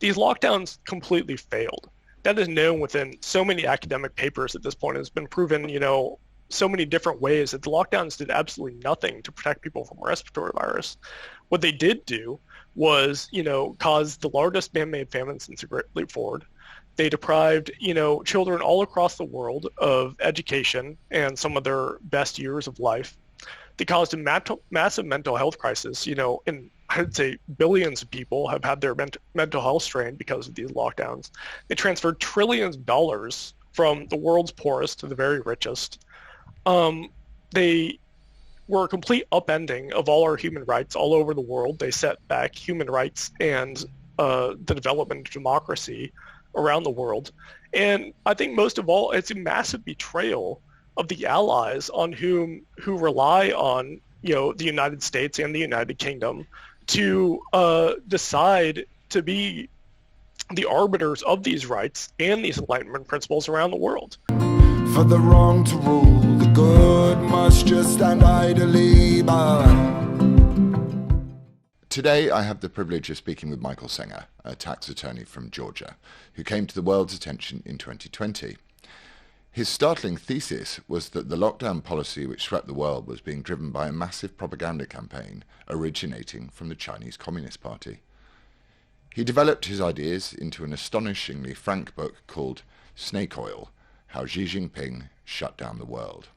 these lockdowns completely failed. That is known within so many academic papers at this point. It's been proven, so many different ways that the lockdowns did absolutely nothing to protect people from respiratory virus. What they did do was, cause the largest man-made famine since the Great Leap Forward. They deprived, children all across the world of education and some of their best years of life. They caused a massive mental health crisis, and I'd say billions of people have had their mental health strained because of these lockdowns. They transferred trillions of dollars from the world's poorest to the very richest. They were a complete upending of all our human rights all over the world. They set back human rights and the development of democracy around the world. And I think most of all, it's a massive betrayal of the allies who rely on, the United States and the United Kingdom to decide to be the arbiters of these rights and these Enlightenment principles around the world. For the wrong to rule, the good must just stand idly by. Today, I have the privilege of speaking with Michael Senger, a tax attorney from Georgia, who came to the world's attention in 2020. His startling thesis was that the lockdown policy which swept the world was being driven by a massive propaganda campaign originating from the Chinese Communist Party. He developed his ideas into an astonishingly frank book called Snake Oil: How Xi Jinping Shut Down the World.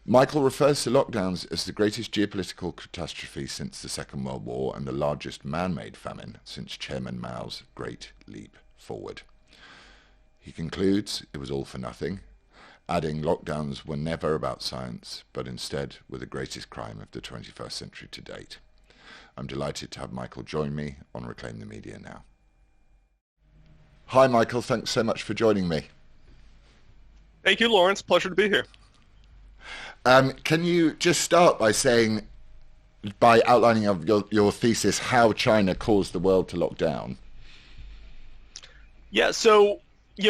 Michael refers to lockdowns as the greatest geopolitical catastrophe since the Second World War and the largest man-made famine since Chairman Mao's Great Leap Forward. He concludes it was all for nothing, adding lockdowns were never about science, but instead were the greatest crime of the 21st century to date. I'm delighted to have Michael join me on Reclaim the Media now. Hi Michael, thanks so much for joining me. Thank you, Laurence. Pleasure to be here. Can you just start by outlining of your thesis, how China caused the world to lock down? Yeah, so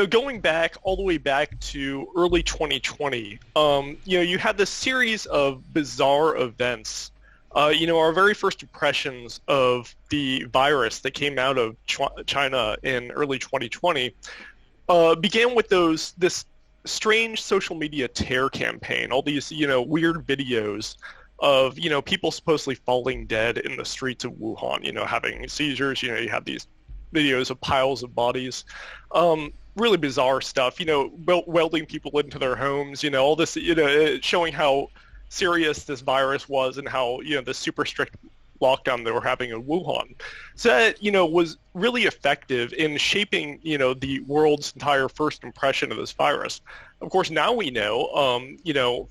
going back all the way back to early 2020, you had this series of bizarre events. Our very first impressions of the virus that came out of China in early 2020 began with this strange social media terror campaign, all these, weird videos of, people supposedly falling dead in the streets of Wuhan, having seizures. You had these videos of piles of bodies, really bizarre stuff, welding people into their homes, all this, showing how serious this virus was and how, the super strict lockdown they were having in Wuhan. So that, was really effective in shaping, the world's entire first impression of this virus. Of course, now we know,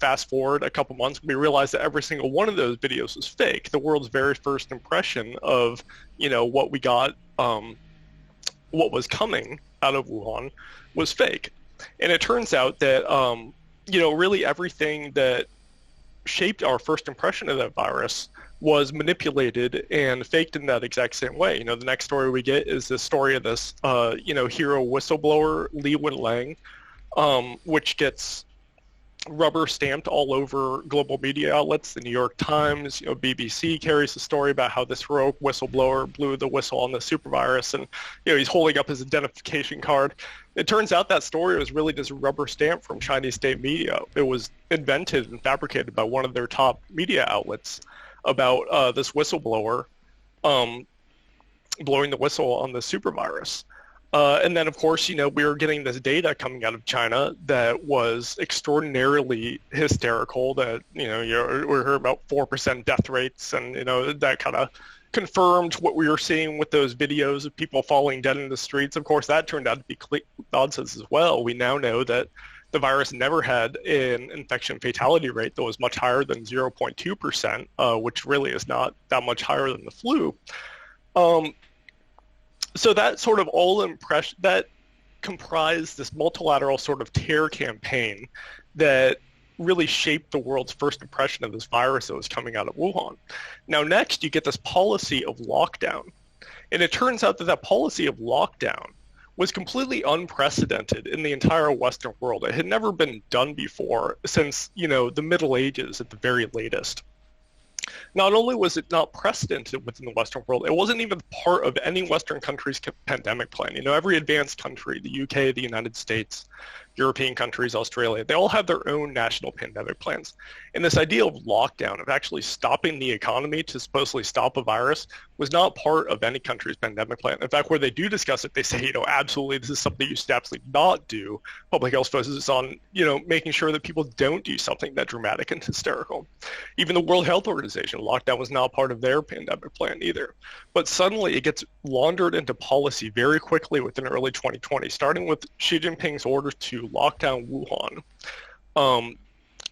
fast forward a couple months, we realize that every single one of those videos was fake. The world's very first impression of, what we got, what was coming out of Wuhan was fake. And it turns out that, really everything that shaped our first impression of that virus was manipulated and faked in that exact same way. The next story we get is the story of this, hero whistleblower, Li Wenliang, which gets rubber stamped all over global media outlets. The New York Times, BBC carries the story about how this heroic whistleblower blew the whistle on the super virus, and he's holding up his identification card. It turns out that story was really just rubber stamp from Chinese state media. It was invented and fabricated by one of their top media outlets about this whistleblower blowing the whistle on the super virus. And then, of course, we were getting this data coming out of China that was extraordinarily hysterical, that, we heard about 4% death rates, and, that kind of confirmed what we were seeing with those videos of people falling dead in the streets. Of course, that turned out to be complete nonsense as well. We now know that the virus never had an infection fatality rate that was much higher than 0.2%, which really is not that much higher than the flu. So that sort of that comprised this multilateral sort of terror campaign that really shaped the world's first impression of this virus that was coming out of Wuhan. Now, next, you get this policy of lockdown. And it turns out that policy of lockdown was completely unprecedented in the entire Western world. It had never been done before since, the Middle Ages at the very latest. Not only was it not precedented within the Western world, it wasn't even part of any Western country's pandemic plan. You know, every advanced country, the UK, the United States, European countries, Australia, they all have their own national pandemic plans. And this idea of lockdown, of actually stopping the economy to supposedly stop a virus, was not part of any country's pandemic plan. In fact, where they do discuss it, they say, you know, absolutely, this is something you should absolutely not do. Public health focuses on, you know, making sure that people don't do something that dramatic and hysterical. Even the World Health Organization, lockdown was not part of their pandemic plan either. But suddenly it gets laundered into policy very quickly within early 2020, starting with Xi Jinping's order to lock down Wuhan.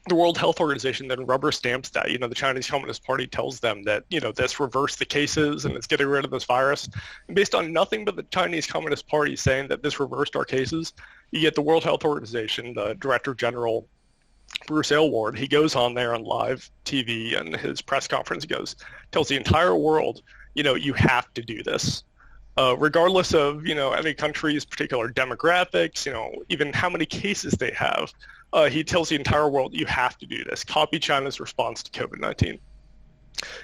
The World Health Organization then rubber stamps that. You know, the Chinese Communist Party tells them that, you know, this reversed the cases and it's getting rid of this virus. And based on nothing but the Chinese Communist Party saying that this reversed our cases, you get the World Health Organization, the Director General, Bruce Aylward, he goes on there on live TV and his press conference, tells the entire world, you know, you have to do this. Regardless of, you know, any country's particular demographics, you know, even how many cases they have, he tells the entire world, you have to do this. Copy China's response to COVID-19.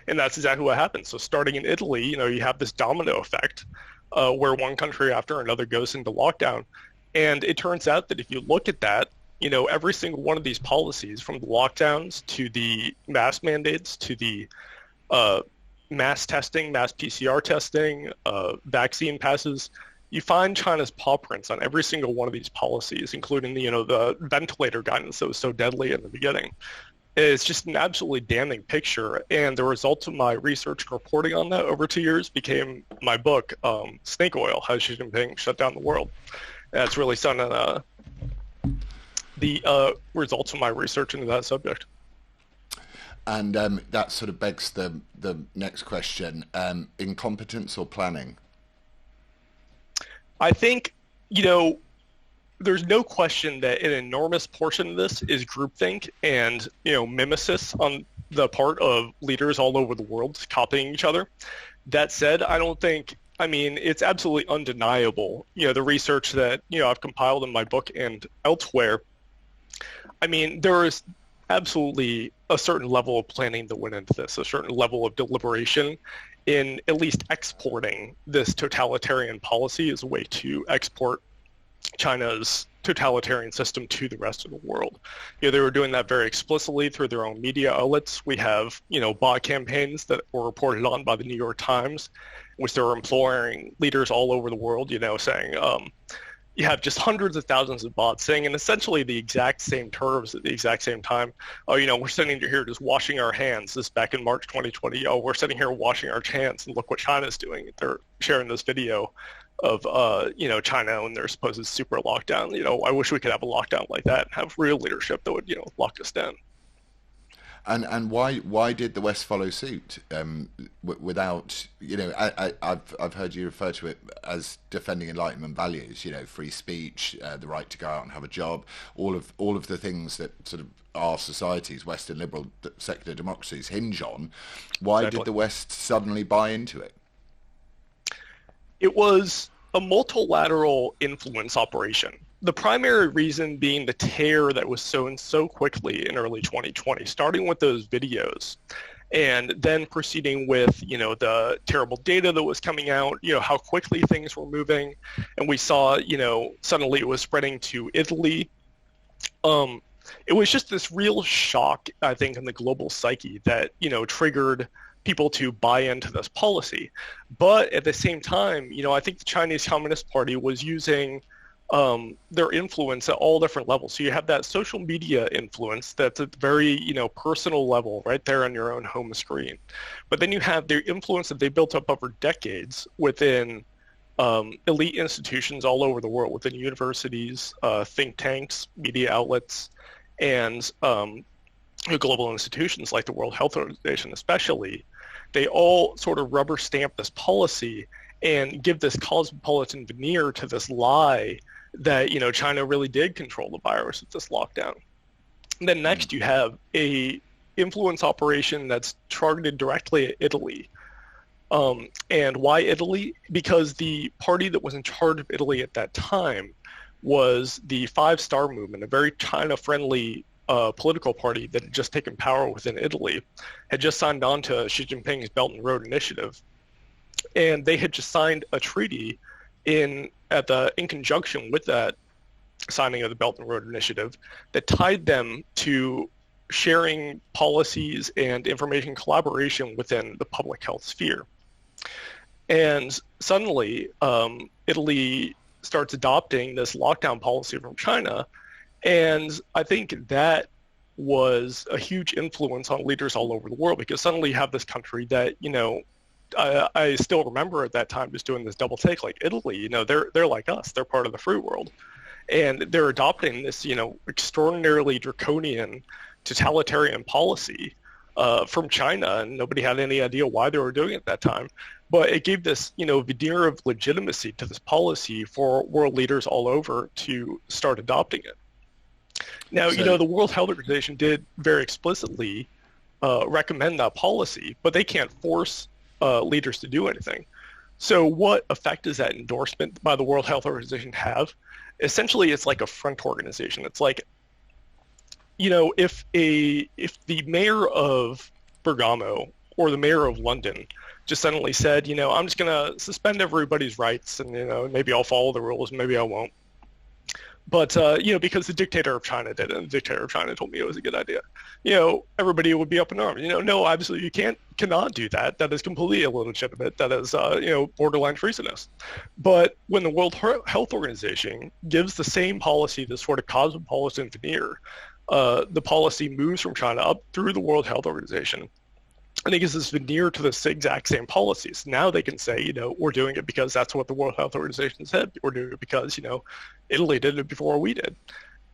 And that's exactly what happens. So starting in Italy, you know, you have this domino effect where one country after another goes into lockdown. And it turns out that if you look at that, you know, every single one of these policies, from the lockdowns to the mask mandates to the mass testing, mass PCR testing, vaccine passes, you find China's paw prints on every single one of these policies, including the, you know, the ventilator guidance that was so deadly in the beginning. It's just an absolutely damning picture. And the result of my research and reporting on that over 2 years became my book, Snake Oil, How Xi Jinping Shut Down the World. That's really some of the results of my research into that subject. And that sort of begs the next question, incompetence or planning? I think, you know, there's no question that an enormous portion of this is groupthink and, you know, mimesis on the part of leaders all over the world copying each other. That said, I mean, it's absolutely undeniable, you know, the research that, you know, I've compiled in my book and elsewhere. I mean, there is absolutely a certain level of planning that went into this, a certain level of deliberation in at least exporting this totalitarian policy as a way to export China's totalitarian system to the rest of the world. You know, they were doing that very explicitly through their own media outlets. We have, you know, bot campaigns that were reported on by the New York Times, which they were imploring leaders all over the world, you know, saying, you have just hundreds of thousands of bots saying in essentially the exact same terms at the exact same time, oh, you know, we're sitting here just washing our hands. This back in March 2020. Oh, we're sitting here washing our hands and look what China's doing. They're sharing this video of, you know, China and their supposed super lockdown. You know, I wish we could have a lockdown like that and have real leadership that would, you know, lock us down. And why did the West follow suit without, you know, I've heard you refer to it as defending Enlightenment values, you know, free speech, the right to go out and have a job, all of the things that sort of our societies, Western liberal secular democracies, hinge on. Why did the West suddenly buy into it? It was a multilateral influence operation. The primary reason being the tear that was sown so quickly in early 2020, starting with those videos and then proceeding with, you know, the terrible data that was coming out, you know, how quickly things were moving. And we saw, you know, suddenly it was spreading to Italy. It was just this real shock, I think, in the global psyche that, you know, triggered people to buy into this policy. But at the same time, you know, I think the Chinese Communist Party was using their influence at all different levels. So you have that social media influence that's at the very, you know, personal level right there on your own home screen. But then you have the influence that they built up over decades within elite institutions all over the world, within universities, think tanks, media outlets, and global institutions like the World Health Organization especially. They all sort of rubber stamp this policy and give this cosmopolitan veneer to this lie that, you know, China really did control the virus with this lockdown. And then next you have a influence operation that's targeted directly at Italy. And why Italy? Because the party that was in charge of Italy at that time was the Five Star Movement, a very China-friendly political party that had just taken power within Italy, had just signed on to Xi Jinping's Belt and Road Initiative. And they had just signed a treaty in conjunction with that signing of the Belt and Road Initiative that tied them to sharing policies and information collaboration within the public health sphere. And suddenly, Italy starts adopting this lockdown policy from China. And I think that was a huge influence on leaders all over the world, because suddenly you have this country that, I still remember at that time just doing this double take, like Italy, they're like us, they're part of the free world. And they're adopting this, extraordinarily draconian totalitarian policy from China, and nobody had any idea why they were doing it at that time. But it gave this, veneer of legitimacy to this policy for world leaders all over to start adopting it. Now, the World Health Organization did very explicitly recommend that policy, but they can't force leaders to do anything. So what effect does that endorsement by the World Health Organization have? Essentially, it's like a front organization. It's like, if the mayor of Bergamo or the mayor of London just suddenly said, I'm just going to suspend everybody's rights, and, maybe I'll follow the rules, maybe I won't. But, because the dictator of China did it, and the dictator of China told me it was a good idea, everybody would be up in arms. No, obviously you cannot do that. That is completely illegitimate. That is, borderline treasonous. But when the World Health Organization gives the same policy, this sort of cosmopolitan veneer, the policy moves from China up through the World Health Organization, and it gives this veneer to the exact same policies. Now they can say, we're doing it because that's what the World Health Organization said. We're doing it because, Italy did it before we did.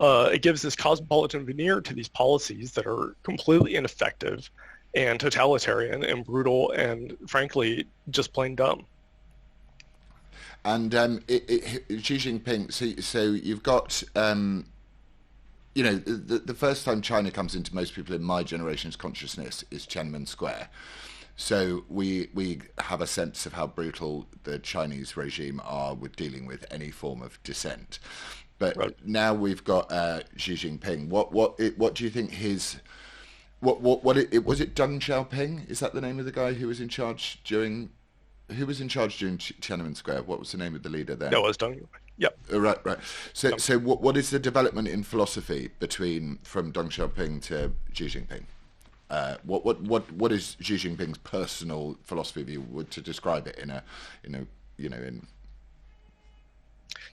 It gives this cosmopolitan veneer to these policies that are completely ineffective and totalitarian and brutal and, frankly, just plain dumb. And Xi Jinping, so you've got... the first time China comes into most people in my generation's consciousness is Tiananmen Square. So we have a sense of how brutal the Chinese regime are with dealing with any form of dissent. But right. Now we've got Xi Jinping. What do you think his... was it Deng Xiaoping? Is that the name of the guy who was in charge during Tiananmen Square? What was the name of the leader there? No, it was Deng. Yep. Right. So what is the development in philosophy from Deng Xiaoping to Xi Jinping? What is Xi Jinping's personal philosophy, if you were to describe it in?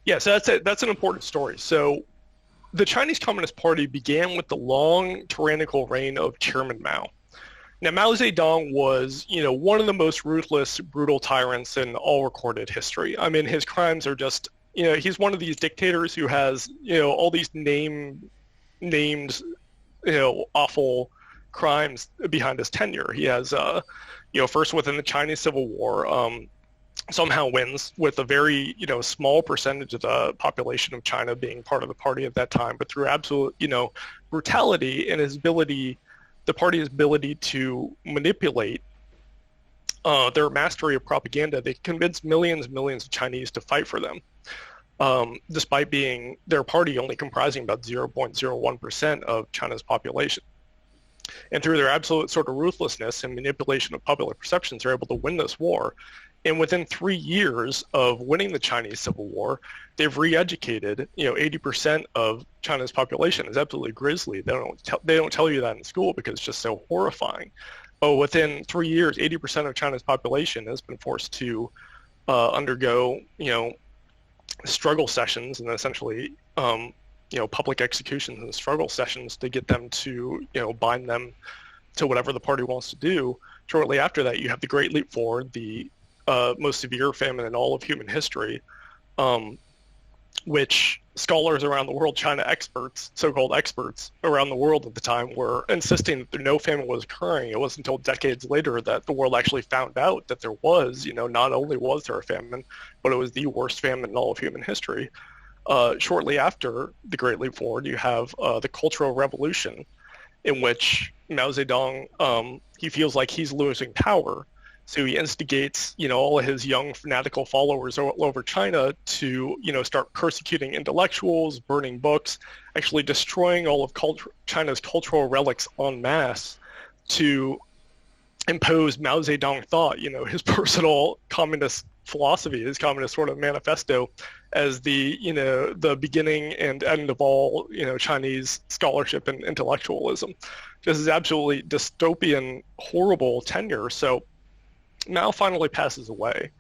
Yeah, so that's an important story. So the Chinese Communist Party began with the long tyrannical reign of Chairman Mao. Now, Mao Zedong was, one of the most ruthless, brutal tyrants in all recorded history. I mean, his crimes are just, he's one of these dictators who has, all these named, awful crimes behind his tenure. He has, first within the Chinese Civil War, somehow wins with a very, small percentage of the population of China being part of the party at that time, but through absolute, brutality and the party's ability to manipulate their mastery of propaganda, they convinced millions and millions of Chinese to fight for them, despite being their party only comprising about 0.01% of China's population. And through their absolute sort of ruthlessness and manipulation of public perceptions, they're able to win this war. And within 3 years of winning the Chinese Civil War, they've re-educated, 80% of China's population. Is absolutely grisly. They don't tell you that in school because it's just so horrifying. But within 3 years, 80% of China's population has been forced to undergo, struggle sessions and essentially, public executions and struggle sessions to get them to, bind them to whatever the party wants to do. Shortly after that, you have the Great Leap Forward, the most severe famine in all of human history, which scholars around the world, China experts, so-called experts around the world at the time, were insisting that no famine was occurring. It wasn't until decades later that the world actually found out that there was, not only was there a famine, but it was the worst famine in all of human history. Shortly after the Great Leap Forward, you have the Cultural Revolution, in which Mao Zedong, he feels like he's losing power, So he instigates, all of his young fanatical followers all over China to, start persecuting intellectuals, burning books, actually destroying all of China's cultural relics en masse to impose Mao Zedong thought, his personal communist philosophy, his communist sort of manifesto as the, the beginning and end of all, Chinese scholarship and intellectualism. This is absolutely dystopian, horrible tenure. So Mao finally passes away,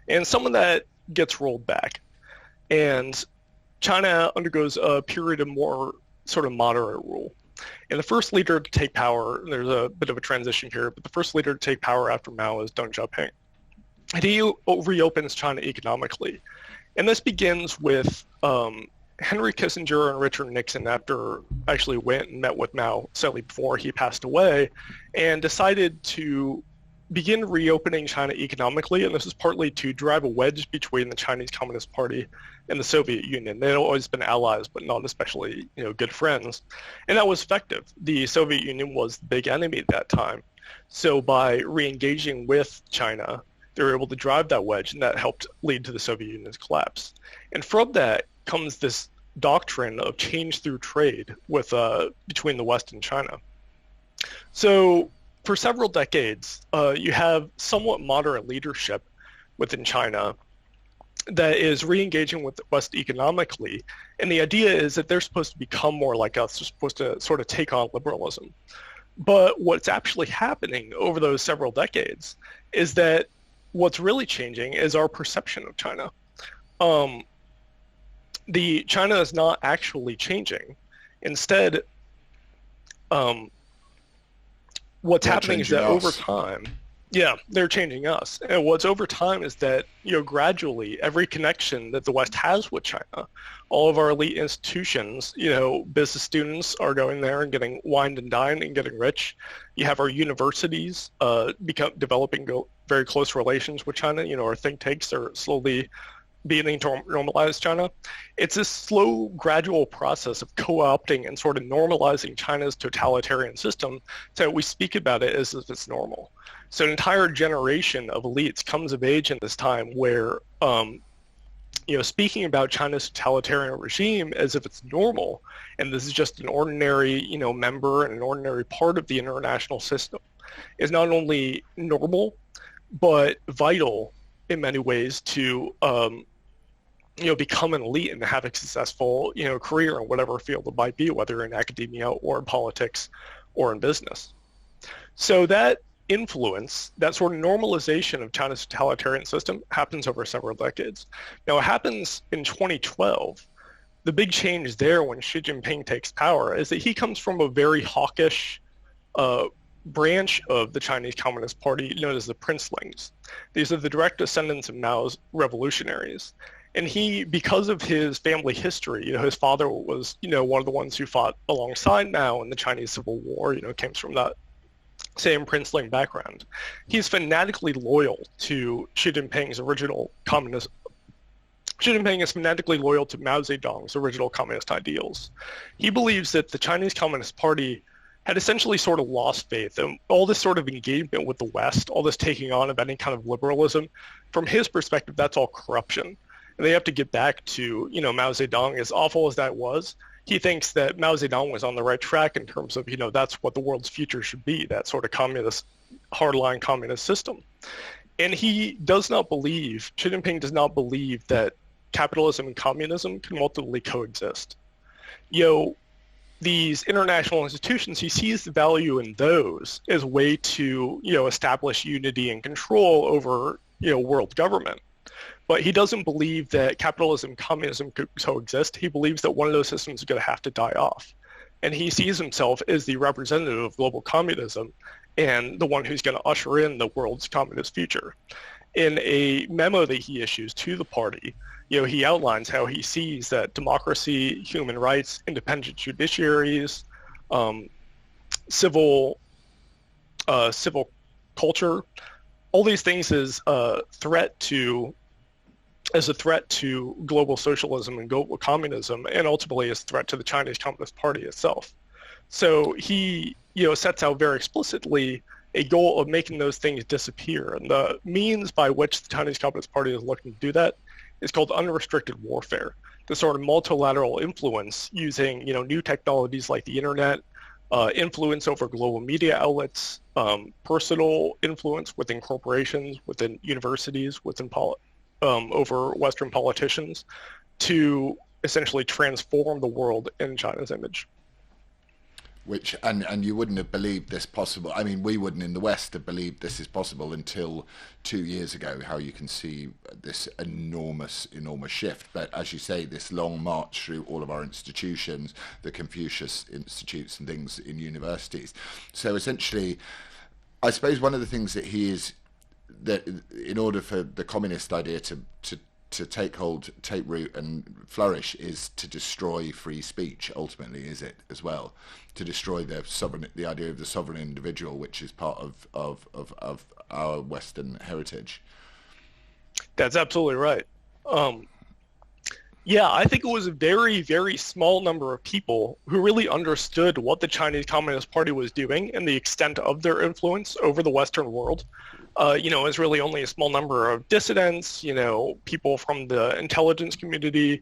and some of that gets rolled back, and China undergoes a period of more sort of moderate rule. And the first leader to take power, there's a bit of a transition here, but the first leader to take power after Mao is Deng Xiaoping. And he reopens China economically. And this begins with Henry Kissinger and Richard Nixon actually went and met with Mao slightly before he passed away and decided to begin reopening China economically, and this is partly to drive a wedge between the Chinese Communist Party and the Soviet Union. They had always been allies, but not especially, good friends, and that was effective. The Soviet Union was the big enemy at that time, so by re-engaging with China, they were able to drive that wedge, and that helped lead to the Soviet Union's collapse. And from that comes this doctrine of change through trade with between the West and China. So for several decades, you have somewhat moderate leadership within China that is re-engaging with the West economically. And the idea is that they're supposed to become more like us. They're supposed to sort of take on liberalism. But what's actually happening over those several decades is that what's really changing is our perception of China. China is not actually changing. Instead, what's happening is that over time, they're changing us. And what's over time is that, gradually every connection that the West has with China, all of our elite institutions, business students are going there and getting wined and dined and getting rich. You have our universities developing very close relations with China. Our think tanks are slowly beginning to normalize China. It's this slow, gradual process of co-opting and sort of normalizing China's totalitarian system so that we speak about it as if it's normal. So an entire generation of elites comes of age in this time where, speaking about China's totalitarian regime as if it's normal, and this is just an ordinary, member and an ordinary part of the international system, is not only normal, but vital in many ways to become an elite and have a successful, career in whatever field it might be, whether in academia or in politics or in business. So that influence, that sort of normalization of China's totalitarian system happens over several decades. Now, it happens in 2012. The big change there when Xi Jinping takes power is that he comes from a very hawkish branch of the Chinese Communist Party known as the Princelings. These are the direct descendants of Mao's revolutionaries. And he, because of his family history, his father was, one of the ones who fought alongside Mao in the Chinese Civil War, came from that same princeling background. He's fanatically loyal to Xi Jinping's original communist. Xi Jinping is fanatically loyal to Mao Zedong's original communist ideals. He believes that the Chinese Communist Party had essentially sort of lost faith, and all this sort of engagement with the West, all this taking on of any kind of liberalism, from his perspective, that's all corruption. And they have to get back to, Mao Zedong, as awful as that was. He thinks that Mao Zedong was on the right track in terms of, that's what the world's future should be, that sort of communist, hardline communist system. And Xi Jinping does not believe that capitalism and communism can ultimately coexist. These international institutions, he sees the value in those as a way to, establish unity and control over, world government. But he doesn't believe that capitalism and communism could coexist. He believes that one of those systems is going to have to die off. And he sees himself as the representative of global communism and the one who's going to usher in the world's communist future. In a memo that he issues to the party, he outlines how he sees that democracy, human rights, independent judiciaries, civil culture, all these things as a threat to global socialism and global communism, and ultimately as a threat to the Chinese Communist Party itself. So he, sets out very explicitly a goal of making those things disappear. And the means by which the Chinese Communist Party is looking to do that is called unrestricted warfare. The sort of multilateral influence using, new technologies like the internet, influence over global media outlets, personal influence within corporations, within universities, over Western politicians, to essentially transform the world in China's image. Which, and you wouldn't have believed this possible. I mean, we wouldn't in the West have believed this is possible until 2 years ago, how you can see this enormous shift. But as you say, this long march through all of our institutions, the Confucius Institutes and things in universities. So essentially, I suppose one of the things that that in order for the communist idea to take hold, take root and flourish is to destroy free speech, ultimately, is it, as well? To destroy the idea of the sovereign individual, which is part of our Western heritage. That's absolutely right. Yeah, I think it was a very, very small number of people who really understood what the Chinese Communist Party was doing and the extent of their influence over the Western world. It's really only a small number of dissidents, people from the intelligence community,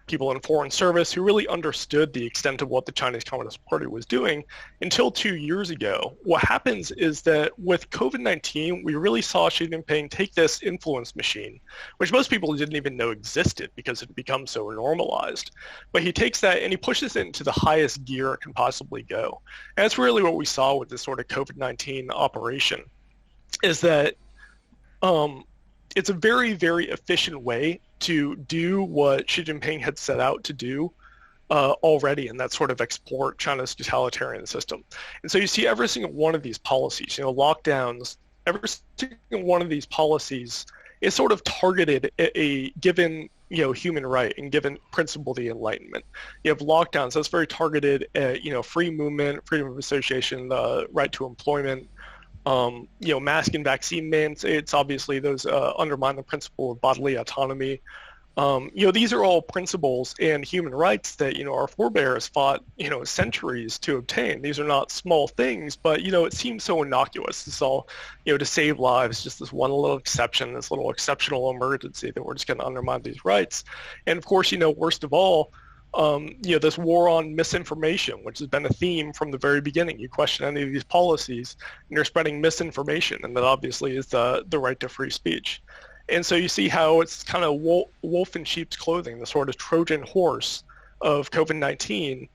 people in foreign service who really understood the extent of what the Chinese Communist Party was doing until 2 years ago. What happens is that with COVID-19, we really saw Xi Jinping take this influence machine, which most people didn't even know existed because it had become so normalized. But he takes that and he pushes it into the highest gear it can possibly go. And that's really what we saw with this sort of COVID-19 operation, is that it's a very, very efficient way to do what Xi Jinping had set out to do already, and that's sort of export China's totalitarian system. And so you see every single one of these policies, lockdowns, every single one of these policies is sort of targeted at a given, human right and given principle of the Enlightenment. You have lockdowns, that's very targeted at, free movement, freedom of association, the right to employment, mask and vaccine mandates, obviously those undermine the principle of bodily autonomy. These are all principles and human rights that, our forebears fought, centuries to obtain. These are not small things, but, it seems so innocuous. It's all, to save lives, just this one little exception, this little exceptional emergency that we're just going to undermine these rights. And of course, worst of all, this war on misinformation, which has been a theme from the very beginning. You question any of these policies, and you're spreading misinformation, and that obviously is the right to free speech. And so you see how it's kind of wolf in sheep's clothing, the sort of Trojan horse of COVID-19,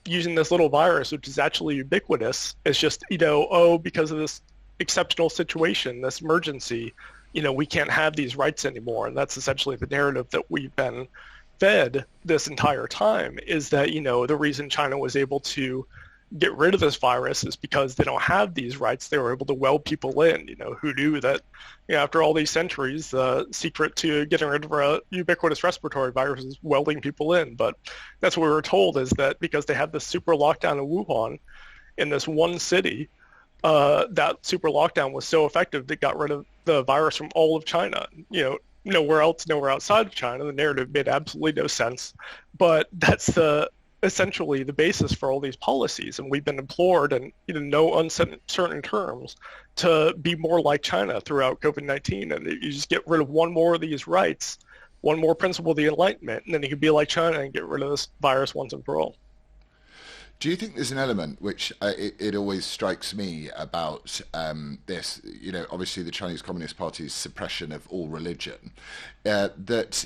using this little virus, which is actually ubiquitous. It's just, because of this exceptional situation, this emergency, we can't have these rights anymore. And that's essentially the narrative that we've been fed this entire time, is that, the reason China was able to get rid of this virus is because they don't have these rights. They were able to weld people in. Who knew that, after all these centuries, the secret to getting rid of a ubiquitous respiratory virus is welding people in. But that's what we were told, is that because they had this super lockdown in Wuhan, in this one city, that super lockdown was so effective that got rid of the virus from all of China. Nowhere outside of China, the narrative made absolutely no sense. But that's essentially the basis for all these policies. And we've been implored in no uncertain terms to be more like China throughout COVID-19. And you just get rid of one more of these rights, one more principle of the Enlightenment, and then you can be like China and get rid of this virus once and for all. Do you think there's an element which it always strikes me about this, obviously the Chinese Communist Party's suppression of all religion, that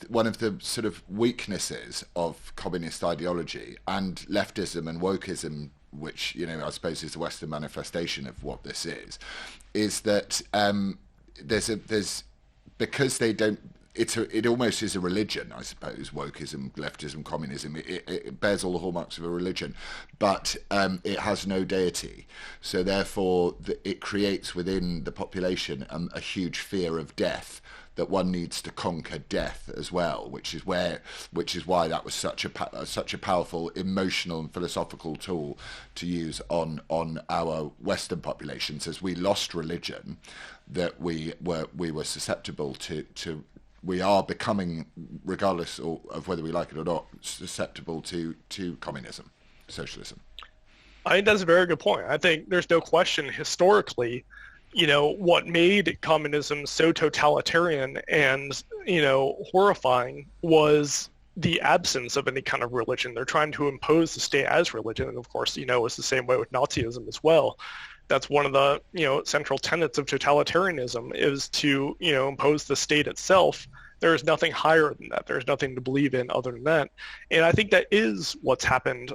one of the sort of weaknesses of communist ideology and leftism and wokeism, which, I suppose is the Western manifestation of what this is that because they don't, it almost is a religion, I suppose. Wokeism, leftism, communism. It bears all the hallmarks of a religion, but it has no deity. So therefore, it creates within the population a huge fear of death, that one needs to conquer death as well, which is why that was such a powerful emotional and philosophical tool to use on our Western populations. As we lost religion, that we were susceptible to. We are becoming, regardless of whether we like it or not, susceptible to communism, socialism. I think that's a very good point. I think there's no question historically, what made communism so totalitarian and, horrifying was the absence of any kind of religion. They're trying to impose the state as religion. And of course, it's the same way with Nazism as well. That's one of the, central tenets of totalitarianism is to, impose the state itself. There is nothing higher than that. There's nothing to believe in other than that. And I think that is what's happened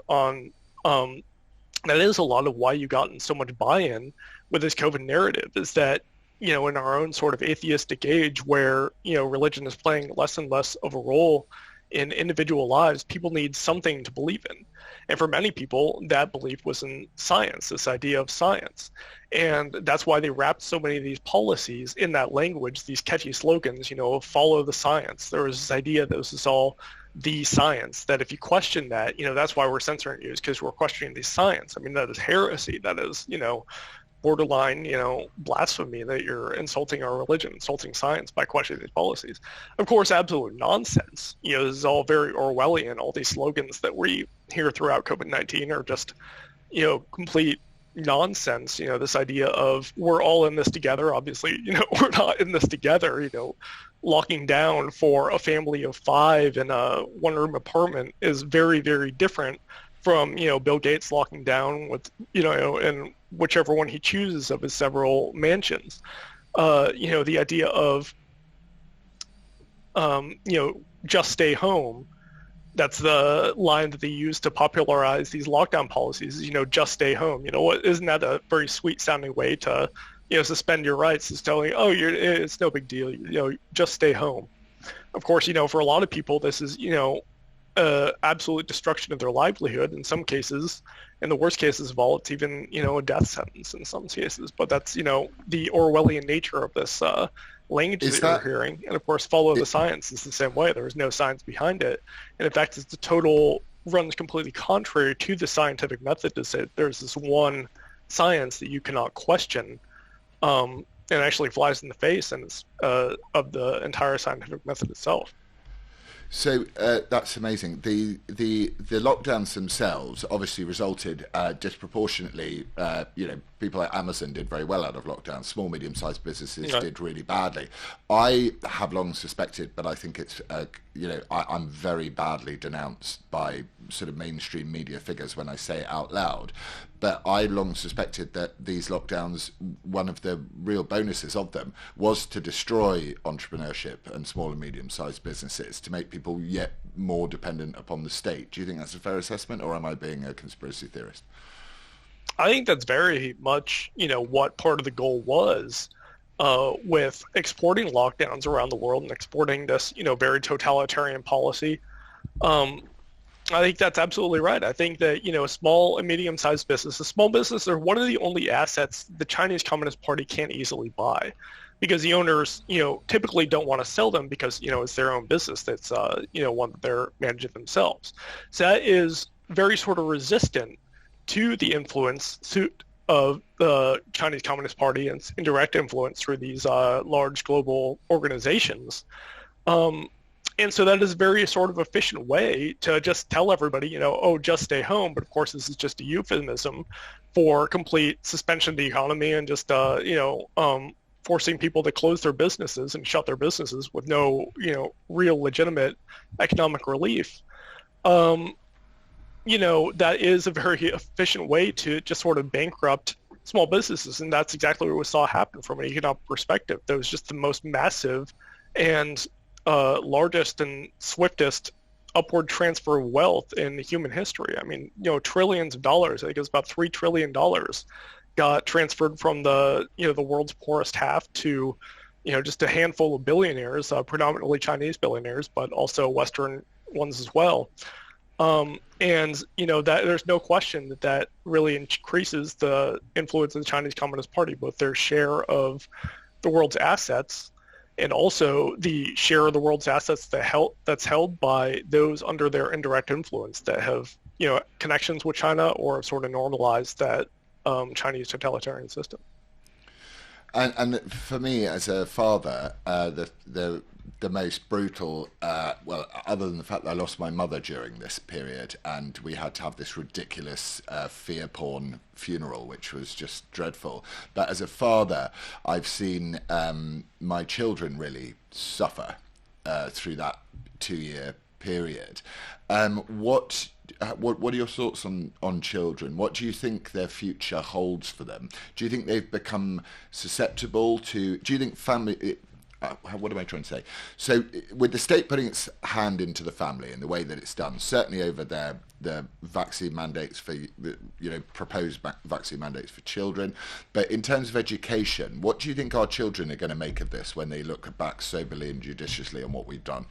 that is a lot of why you gotten so much buy-in with this COVID narrative is that, in our own sort of atheistic age where, religion is playing less and less of a role in individual lives, people need something to believe in. And for many people, that belief was in science, this idea of science. And that's why they wrapped so many of these policies in that language, these catchy slogans, follow the science. There was this idea that this is all the science, that if you question that, that's why we're censoring you, is because we're questioning the science. I mean, that is heresy. That is, borderline, blasphemy, that you're insulting our religion, insulting science by questioning these policies. Of course, absolute nonsense. This is all very Orwellian. All these slogans that we hear throughout COVID-19 are just, complete nonsense. This idea of we're all in this together. Obviously, we're not in this together. Locking down for a family of 5 in a one-room apartment is very, very different from, Bill Gates locking down with, in whichever one he chooses of his several mansions. The idea of, just stay home. That's the line that they use to popularize these lockdown policies, just stay home. What, isn't that a very sweet sounding way to, suspend your rights, is telling, it's no big deal, just stay home. Of course, for a lot of people, this is, absolute destruction of their livelihood. In some cases, in the worst cases of all, it's even, a death sentence in some cases. But that's, the Orwellian nature of this language that you're hearing. And of course, follow the science is the same way. There is no science behind it. And in fact, it's runs completely contrary to the scientific method to say there's this one science that you cannot question, and actually flies in the face and of the entire scientific method itself. So that's amazing. The lockdowns themselves obviously resulted disproportionately. People like Amazon did very well out of lockdowns. Small, medium-sized businesses did really badly. I have long suspected, but I think it's I'm very badly denounced by sort of mainstream media figures when I say it out loud. But I long suspected that these lockdowns, one of the real bonuses of them was to destroy entrepreneurship and small and medium-sized businesses, to make people yet more dependent upon the state. Do you think that's a fair assessment, or am I being a conspiracy theorist? I think that's very much, what part of the goal was with exporting lockdowns around the world and exporting this, very totalitarian policy. I think that's absolutely right. I think that, small and medium-sized businesses, small businesses are one of the only assets the Chinese Communist Party can't easily buy, because the owners, typically don't want to sell them because, it's their own business that's, one that they're managing themselves. So that is very sort of resistant to the influence of the Chinese Communist Party and its indirect influence through these large global organizations. And so that is a very sort of efficient way to just tell everybody, just stay home. But of course, this is just a euphemism for complete suspension of the economy and just, forcing people to close their businesses and shut their businesses with no, real legitimate economic relief. That is a very efficient way to just sort of bankrupt small businesses. And that's exactly what we saw happen from an economic perspective. That was just the most massive and largest and swiftest upward transfer of wealth in human history. I mean, trillions of dollars, I think it was about $3 trillion got transferred from the world's poorest half to, just a handful of billionaires, predominantly Chinese billionaires, but also Western ones as well. And, that there's no question that really increases the influence of the Chinese Communist Party, both their share of the world's assets and also the share of the world's assets that's held by those under their indirect influence that have, connections with China or have sort of normalized that Chinese totalitarian system. And for me as a father, the the most brutal, well, other than the fact that I lost my mother during this period, and we had to have this ridiculous fear porn funeral, which was just dreadful. But as a father, I've seen my children really suffer through that 2-year period. What are your thoughts on children? What do you think their future holds for them? Do you think they've become susceptible to? Do you think family? What am I trying to say? So, with the state putting its hand into the family in the way that it's done, certainly over the vaccine mandates for proposed vaccine mandates for children, but in terms of education, what do you think our children are going to make of this when they look back soberly and judiciously on what we've done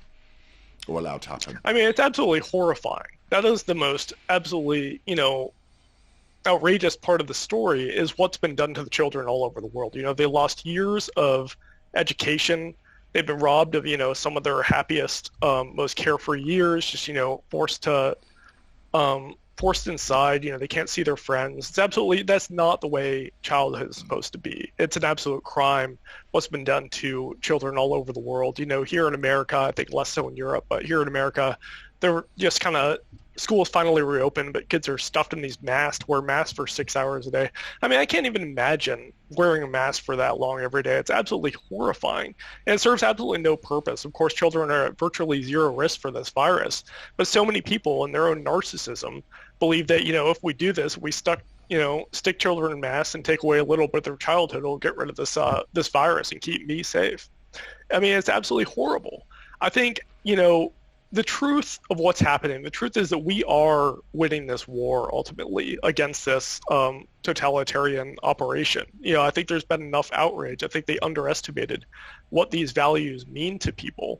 or allowed to happen? I mean, it's absolutely horrifying. That is the most absolutely, outrageous part of the story is what's been done to the children all over the world. They lost years of education. They've been robbed of, some of their happiest, most carefree years, just, forced inside. They can't see their friends. That's not the way childhood is supposed to be. It's an absolute crime what's been done to children all over the world. Here in America, I think less so in Europe, but here in America, they're just kind of, schools finally reopened, but kids are stuffed in these masks, wear masks for 6 hours a day. I mean, I can't even imagine wearing a mask for that long every day. It's absolutely horrifying. And it serves absolutely no purpose. Of course, children are at virtually zero risk for this virus. But so many people in their own narcissism believe that, if we do this, we stick children in masks and take away a little bit of their childhood, it'll get rid of this virus and keep me safe. I mean, it's absolutely horrible. I think, the truth of what's happening, the truth is that we are winning this war ultimately against this totalitarian operation. I think there's been enough outrage. I think they underestimated what these values mean to people,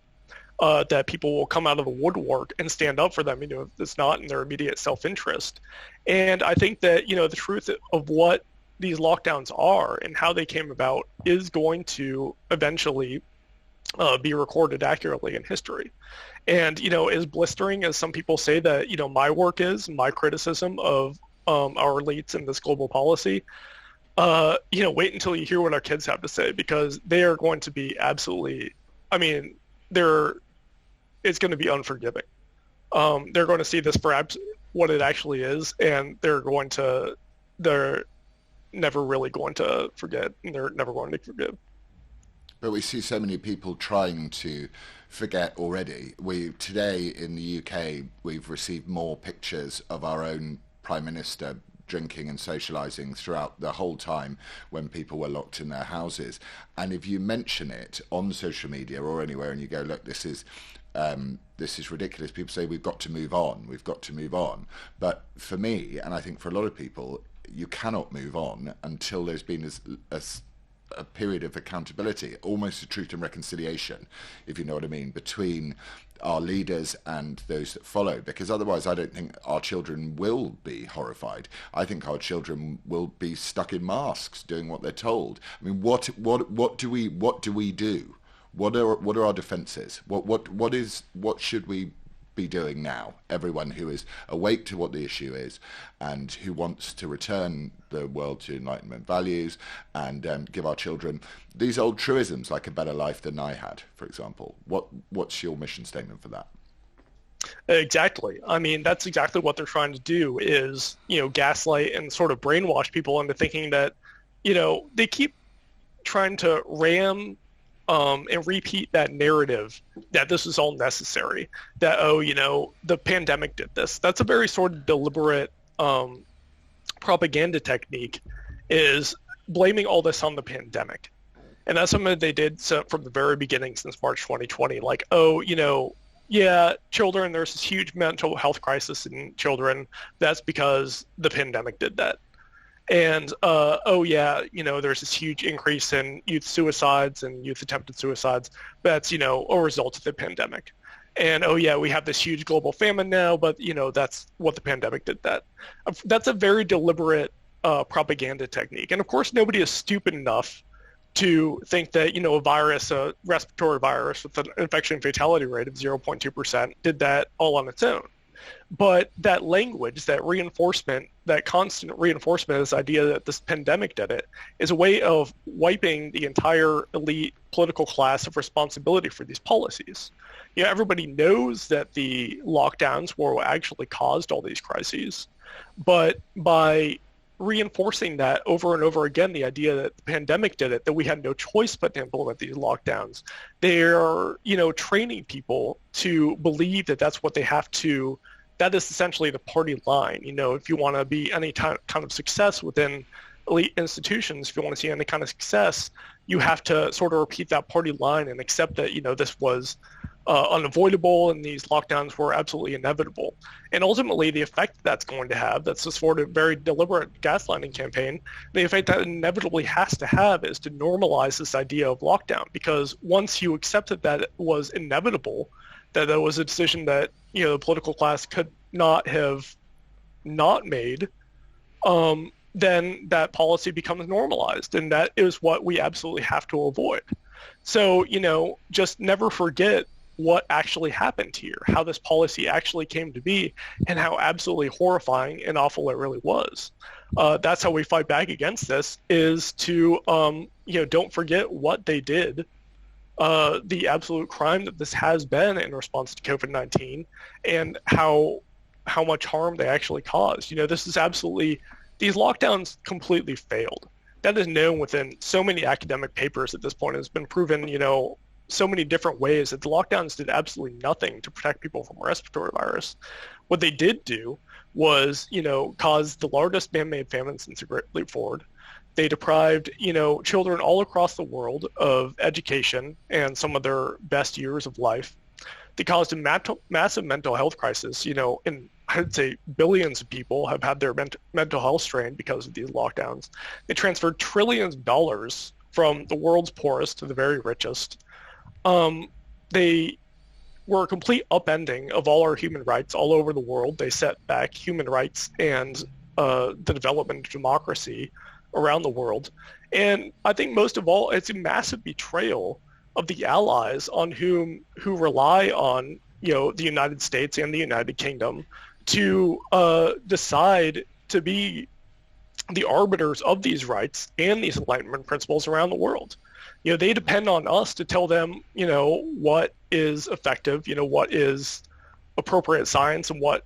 that people will come out of the woodwork and stand up for them, if it's not in their immediate self-interest. And I think that, the truth of what these lockdowns are and how they came about is going to eventually be recorded accurately in history. And, as blistering as some people say that, my work is, my criticism of our elites and this global policy, wait until you hear what our kids have to say, because they are going to be absolutely, it's going to be unforgiving. They're going to see this for what it actually is, and they're never really going to forget, and they're never going to forgive. But we see so many people trying to forget already. Today in the UK, we've received more pictures of our own Prime Minister drinking and socialising throughout the whole time when people were locked in their houses. And if you mention it on social media or anywhere and you go, look, this is ridiculous, people say, we've got to move on. But for me, and I think for a lot of people, you cannot move on until there's been a period of accountability, almost a truth and reconciliation, if you know what I mean, between our leaders and those that follow, because otherwise I don't think our children will be horrified. I think our children will be stuck in masks doing what they're told. I mean, what do we do? What are our defenses? What should we be doing now? Everyone who is awake to what the issue is and who wants to return the world to Enlightenment values and give our children these old truisms like a better life than I had, for example. What's your mission statement for that? Exactly. I mean, that's exactly what they're trying to do is, gaslight and sort of brainwash people into thinking that, they keep trying to ram and repeat that narrative that this is all necessary, that, the pandemic did this. That's a very sort of deliberate propaganda technique, is blaming all this on the pandemic. And that's something that they did from the very beginning since March 2020. Like, children, there's this huge mental health crisis in children. That's because the pandemic did that. And, there's this huge increase in youth suicides and youth attempted suicides. That's, a result of the pandemic. And, we have this huge global famine now, but, that's what the pandemic did that. That's a very deliberate propaganda technique. And, of course, nobody is stupid enough to think that, a respiratory virus with an infection fatality rate of 0.2% did that all on its own. But that language, that reinforcement, that constant reinforcement of this idea that this pandemic did it, is a way of wiping the entire elite political class of responsibility for these policies. Everybody knows that the lockdowns were what actually caused all these crises, but by reinforcing that over and over again, the idea that the pandemic did it, that we had no choice but to implement these lockdowns, they're, training people to believe that that's what they have to, that is essentially the party line. If you want to be any kind of success within elite institutions, if you want to see any kind of success, you have to sort of repeat that party line and accept that, this was unavoidable and these lockdowns were absolutely inevitable. And ultimately, the effect that's going to have, that's a sort of very deliberate gaslighting campaign, the effect that inevitably has to have is to normalize this idea of lockdown. Because once you accepted that it was inevitable, that there was a decision that, the political class could not have not made, then that policy becomes normalized. And that is what we absolutely have to avoid. So, just never forget what actually happened here, how this policy actually came to be, and how absolutely horrifying and awful it really was. That's how we fight back against this, is to, don't forget what they did, the absolute crime that this has been in response to COVID-19, and how much harm they actually caused. This is absolutely, these lockdowns completely failed. That is known within so many academic papers at this point. It's been proven, so many different ways that the lockdowns did absolutely nothing to protect people from respiratory virus. What they did do was, cause the largest man-made famine since the Great Leap Forward. They deprived, children all across the world of education and some of their best years of life. They caused a massive mental health crisis, and I'd say billions of people have had their mental health strained because of these lockdowns. They transferred trillions of dollars from the world's poorest to the very richest. They were a complete upending of all our human rights all over the world. They set back human rights and the development of democracy around the world. And I think most of all, it's a massive betrayal of the allies who rely on, the United States and the United Kingdom to decide to be the arbiters of these rights and these Enlightenment principles around the world. They depend on us to tell them, what is effective, what is appropriate science, and what,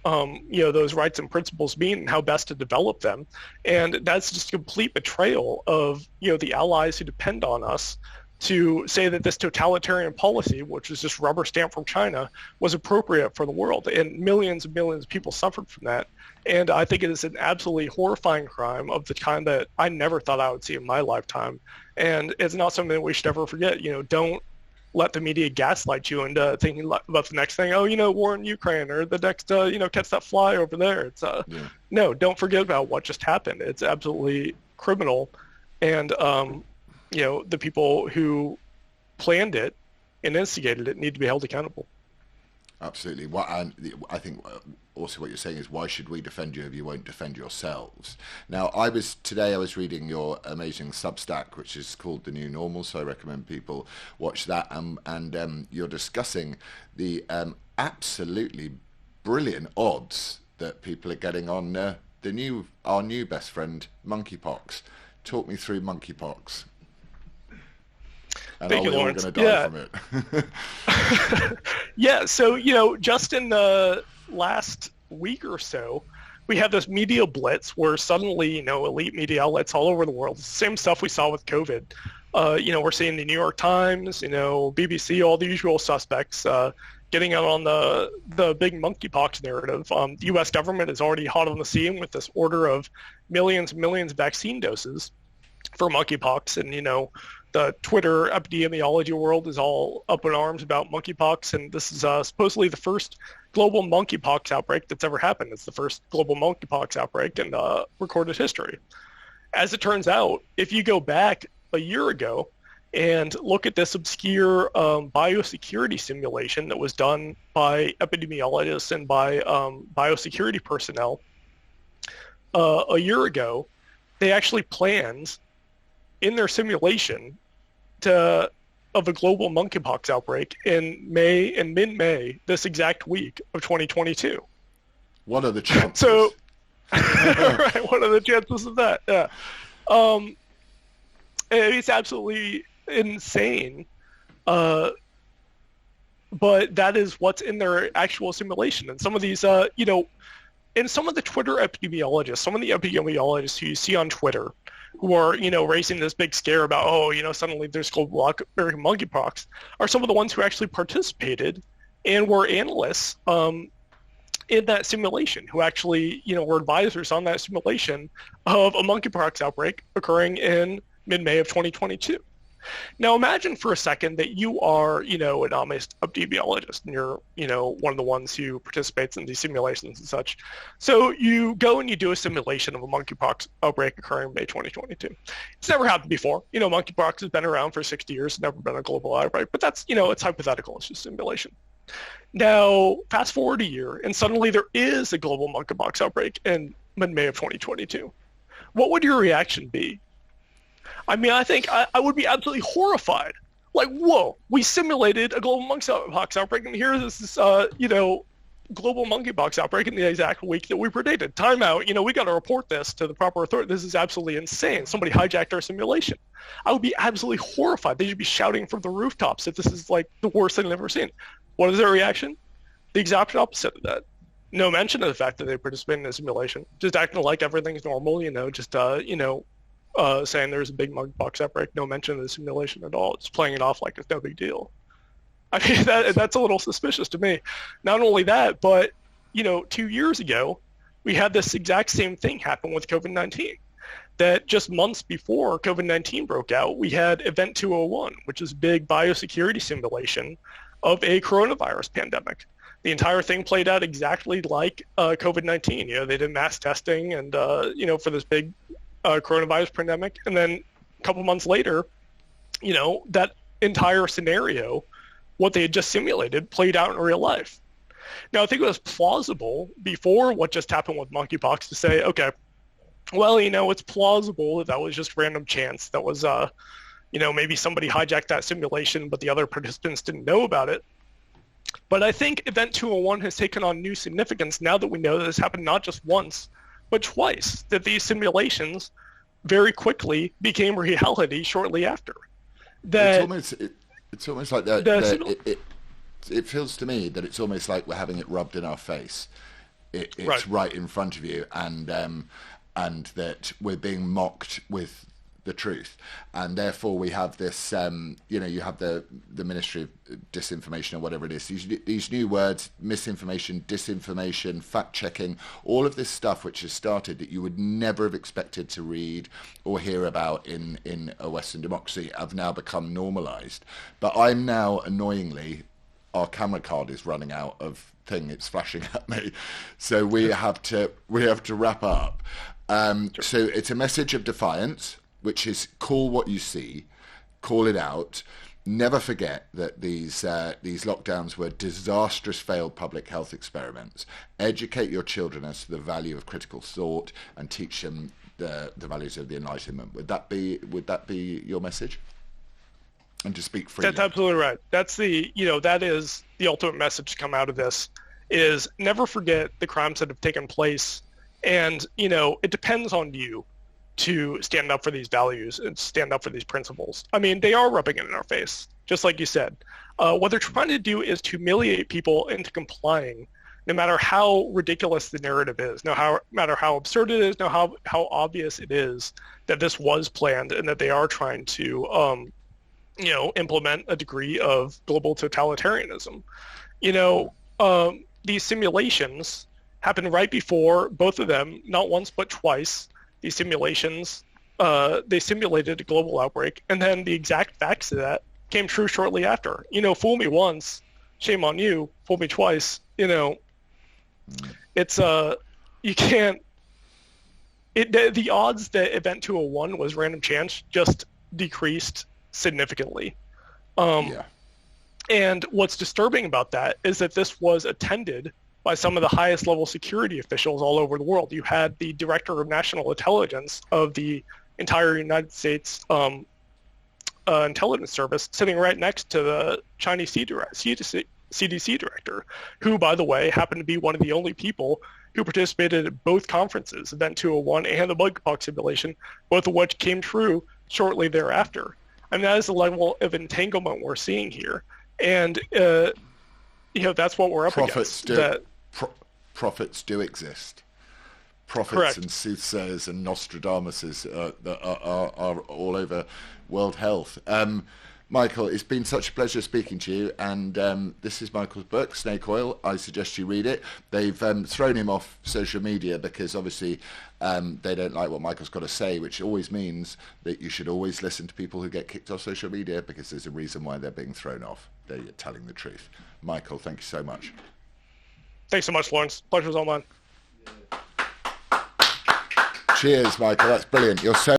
those rights and principles mean, and how best to develop them. And that's just a complete betrayal of, the allies who depend on us to say that this totalitarian policy, which was just rubber stamped from China, was appropriate for the world. And millions and millions of people suffered from that. And I think it is an absolutely horrifying crime of the kind that I never thought I would see in my lifetime. And it's not something that we should ever forget. Don't let the media gaslight you into thinking about the next thing. Oh, war in Ukraine, or the next, catch that fly over there. It's No, don't forget about what just happened. It's absolutely criminal. And, the people who planned it and instigated it need to be held accountable. Absolutely. I think also what you're saying is, why should we defend you if you won't defend yourselves? Now, I was reading your amazing Substack, which is called The New Normal, so I recommend people watch that. And you're discussing the absolutely brilliant odds that people are getting on our new best friend, monkeypox. Talk me through monkeypox. And Thank you, are we all Laurence. going to die from it? Yeah, so, just in the last week or so, we have this media blitz where suddenly, elite media outlets all over the world, same stuff we saw with COVID. We're seeing the New York Times, BBC, all the usual suspects getting out on the big monkeypox narrative. The U.S. government is already hot on the scene with this order of millions and millions of vaccine doses for monkeypox. And, the Twitter epidemiology world is all up in arms about monkeypox, and this is supposedly the first global monkeypox outbreak that's ever happened. It's the first global monkeypox outbreak in recorded history. As it turns out, if you go back a year ago and look at this obscure biosecurity simulation that was done by epidemiologists and by biosecurity personnel a year ago, they actually planned in their simulation to of a global monkeypox outbreak in mid-May, this exact week of 2022. What are the chances? So, right, what are the chances of that? Yeah. It's absolutely insane. But that is what's in their actual simulation. And some of these, and some of the Twitter epidemiologists, some of the epidemiologists who you see on Twitter who are, raising this big scare about, suddenly there's global monkeypox, are some of the ones who actually participated and were analysts in that simulation, who actually, were advisors on that simulation of a monkeypox outbreak occurring in mid-May of 2022. Now imagine for a second that you are, an honest epidemiologist, and you're, one of the ones who participates in these simulations and such. So you go and you do a simulation of a monkeypox outbreak occurring in May 2022. It's never happened before. Monkeypox has been around for 60 years, never been a global outbreak, but that's, it's hypothetical. It's just simulation. Now, fast forward a year, and suddenly there is a global monkeypox outbreak in mid-May of 2022. What would your reaction be? I mean, I think I would be absolutely horrified. Like, whoa, we simulated a global monkeypox outbreak, and here's this, global monkeypox outbreak in the exact week that we predicted. Time out, we got to report this to the proper authority. This is absolutely insane. Somebody hijacked our simulation. I would be absolutely horrified. They should be shouting from the rooftops that this is like the worst thing I've ever seen. What is their reaction? The exact opposite of that. No mention of the fact that they participated in the simulation. Just acting like everything's normal, saying there's a big monkeypox outbreak. No mention of the simulation at all. It's playing it off like it's no big deal. I mean, that's a little suspicious to me. Not only that, but, 2 years ago, we had this exact same thing happen with COVID-19. That just months before COVID-19 broke out, we had Event 201, which is a big biosecurity simulation of a coronavirus pandemic. The entire thing played out exactly like COVID-19. They did mass testing and, for this big coronavirus pandemic. And then a couple months later, that entire scenario, what they had just simulated, played out in real life. Now, I think it was plausible before what just happened with monkeypox to say, okay, well, it's plausible that was just random chance. That was, maybe somebody hijacked that simulation, but the other participants didn't know about it. But I think Event 201 has taken on new significance now that we know that this happened not just once, but twice, that these simulations very quickly became reality shortly after. That it's almost like that. It feels to me that it's almost like we're having it rubbed in our face. It's right in front of you, and that we're being mocked with the truth, and therefore we have this. You have the Ministry of Disinformation or whatever it is. These new words: misinformation, disinformation, fact checking, all of this stuff which has started that you would never have expected to read or hear about in a Western democracy have now become normalized. But I'm now annoyingly, our camera card is running out of thing. It's flashing at me, so we have to wrap up. So it's a message of defiance, which is call what you see, call it out. Never forget that these lockdowns were disastrous, failed public health experiments. Educate your children as to the value of critical thought and teach them the values of the Enlightenment. Would that be your message? And to speak freely. That's absolutely right. That's that is the ultimate message to come out of this, is never forget the crimes that have taken place. And, it depends on you to stand up for these values and stand up for these principles. I mean, they are rubbing it in our face, just like you said. What they're trying to do is to humiliate people into complying, no matter how ridiculous the narrative is, no matter how absurd it is, no how obvious it is that this was planned and that they are trying to, implement a degree of global totalitarianism. These simulations happened right before, both of them, not once but twice. These simulations, they simulated a global outbreak, and then the exact facts of that came true shortly after. Fool me once, shame on you. Fool me twice. It's you can't. The odds that Event 201 was random chance just decreased significantly. And what's disturbing about that is that this was attended by some of the highest level security officials all over the world. You had the director of national intelligence of the entire United States intelligence service sitting right next to the Chinese CDC director, who, by the way, happened to be one of the only people who participated at both conferences, Event 201 and the monkeypox simulation, both of which came true shortly thereafter. And that is the level of entanglement we're seeing here. And, that's what we're up against. Prophets do exist. Prophets Correct. and soothsayers and Nostradamuses are all over world health. Michael, it's been such a pleasure speaking to you, and this is Michael's book, Snake Oil. I suggest you read it. They've thrown him off social media because obviously they don't like what Michael's got to say, which always means that you should always listen to people who get kicked off social media, because there's a reason why they're being thrown off. They're telling the truth. Michael, thank you so much. Thanks so much, Laurence. Pleasure's all mine. Cheers, Michael. That's brilliant. You're so